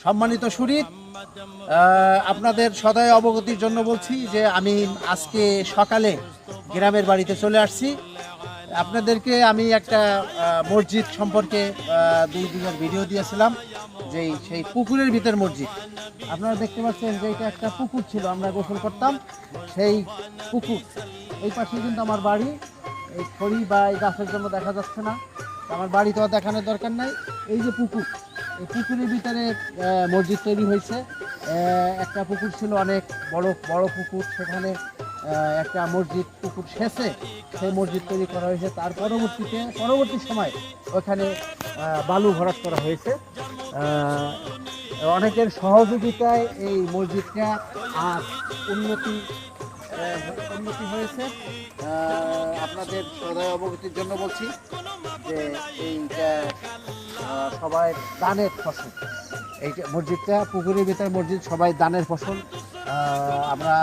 সম্মানিত শুরিত, আপনাদের সদয় অবগতির জন্য বলছি যে আমি আজকে সকালে গ্রামের বাড়িতে চলে আসছি। আপনাদেরকে আমি একটা মসজিদ সম্পর্কে 2 দিনের ভিডিও দিয়েছিলাম, সেই পুকুরের ভিতর মসজিদ। আপনারা দেখতে পাচ্ছেন যে এটা একটা পুকুর ছিল, আমরা গোসল করতাম সেই পুকুর। এই পাশে কিন্তু আমার বাড়ি, এই খড়ি বা এই গাছের জন্য দেখা যাচ্ছে না, আমার বাড়ি তো দেখানোর দরকার নাই। এই যে পুকুর, এই পুকুরের ভিতরে মসজিদ তৈরি হয়েছে। একটা পুকুর ছিল, অনেক বড় পুকুর, সেখানে একটা মসজিদ পুকুর শেষে সেই মসজিদ তৈরি করা হয়েছে। তার পরবর্তী সময় ওখানে বালু ভরাট করা হয়েছে। অনেকের সহযোগিতায় এই মসজিদটা আজ উন্নতি হয়েছে। আপনাদের সদয় অবগতির জন্য বলছি যে এইটা সবাই দানের ফসল। এই মসজিদটা পুকুরের ভিতরে মসজিদ, সবাই দানের ফসল। আমরা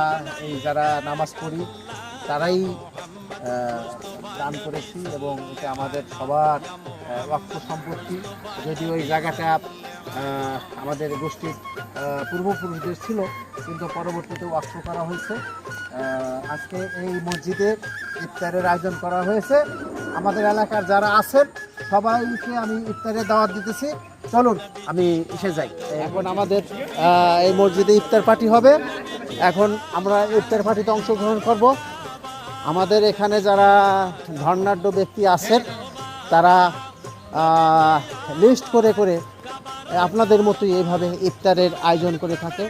এই যারা নামাজ পড়ি তারাই দান করেছি এবং এটা আমাদের সবার ওয়াক্ফ সম্পত্তি। যদিও ওই জায়গাটা আমাদের গোষ্ঠীর পূর্বপুরুষদের ছিল, কিন্তু পরবর্তীতে ওয়াক্ফ করা হয়েছে। আজকে এই মসজিদে ইফতারের আয়োজন করা হয়েছে। আমাদের এলাকার যারা আছেন সবাইকে আমি ইফতারের দাওয়াত দিতেছি। চলুন আমি এসে যাই। এখন আমাদের এই মসজিদে ইফতার পার্টি হবে। এখন আমরা ইফতার পার্টিতে অংশগ্রহণ করব। আমাদের এখানে যারা ধর্নাঢ্য ব্যক্তি আছেন তারা লিস্ট করে আপনাদের মতোই এইভাবে ইফতারের আয়োজন করে থাকে।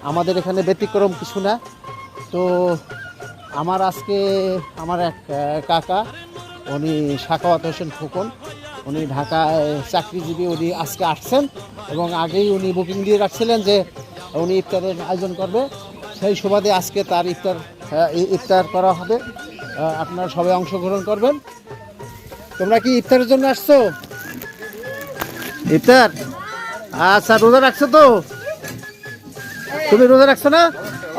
আমাদের এখানে ব্যতিক্রম কিছু না। তো আজকে আমার এক কাকা, উনি সাখাওয়াত হোসেন খোকন, উনি ঢাকায় চাকরিজীবী, উনি আজকে আসছেন এবং আগেই উনি বুকিং দিয়ে রাখছিলেন যে উনি ইফতারের আয়োজন করবে। সেই সুবাদে আজকে তার ইফতার করা হবে। আপনারা সবাই অংশগ্রহণ করবেন। তোমরা কি ইফতারের জন্য আসছো? ইফতার, আচ্ছা, রোজা রাখছো তো? তুমি রোজা রাখছো না?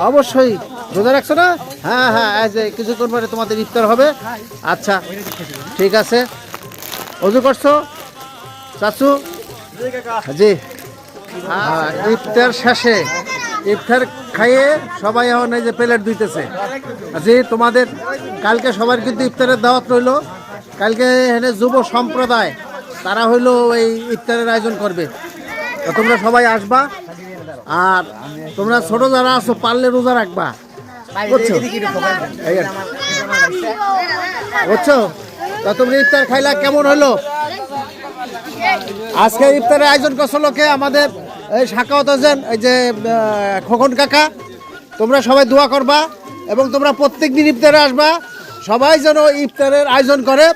অবশ্যই রোজা রাখছো না? হ্যাঁ, কিছুক্ষণ পরে তোমাদের ইফতার হবে। আচ্ছা, ঠিক আছে। অজু করছো চাচু? জি। ইফতার শেষে ইফতার খাইয়ে সবাই এখন এই যে প্লেট ধুইতেছে। জি, তোমাদের কালকে সবার কিন্তু ইফতারের দাওয়াত রইল। কালকে এখানে যুব সম্প্রদায় তারা হইলো এই ইফতারের আয়োজন করবে। তো তোমরা সবাই আসবা, আর তোমরা ছোট যারা আছো পারলে রোজা রাখবা, বুঝছো? বুঝছো? তা তোমরা ইফতার খাইলা, কেমন হইলো? আজকে ইফতারের আয়োজন করছিল কে? আমাদের এই সাখাওয়াত হোসেন, এই যে খোকন কাকা। তোমরা সবাই দোয়া করবা এবং তোমরা প্রত্যেক দিন ইফতারে আসবা। সবাই যেন ইফতারের আয়োজন করে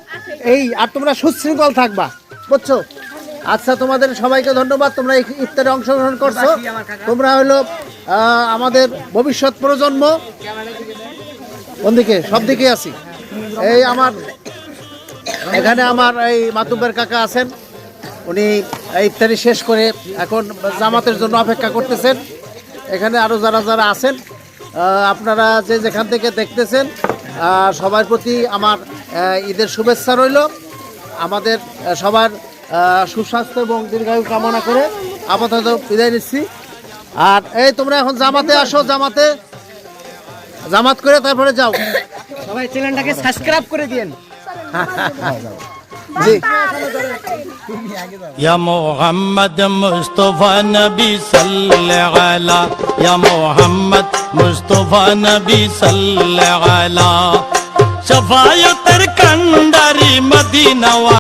আর তোমরা সুশৃঙ্খল থাকবা, বুঝছো? আচ্ছা, তোমাদের সবাইকে ধন্যবাদ, তোমরা ইফতারে অংশগ্রহণ করছো। তোমরা হলো আমাদের ভবিষ্যৎ প্রজন্ম। কোনদিকে? সব দিকে আছি। এই এখানে আমার এই মাতুব্বের কাকা আছেন, উনি ইফতারি শেষ করে এখন জামাতের জন্য অপেক্ষা করতেছেন। এখানে আরও যারা আছেন, আপনারা যেখান থেকে দেখতেছেন, সবার প্রতি আমার ঈদের শুভেচ্ছা রইল। আমাদের সবার সুস্বাস্থ্য এবং দীর্ঘায়ু কামনা করে আপাতত বিদায় নিচ্ছি। আর এই তোমরা এখন জামাতে আসো, জামাত করে তারপরে যাও। সবাই চ্যানেলটাকে সাবস্ক্রাইব করে দিন। জি। या मोहम्मद मुस्तफा नबी सल्लल्लाहु अलैहि या मोहम्मद मुस्तफा नबी सल्लल्लाहु अलैहि शफायतर कंडारी मदीना।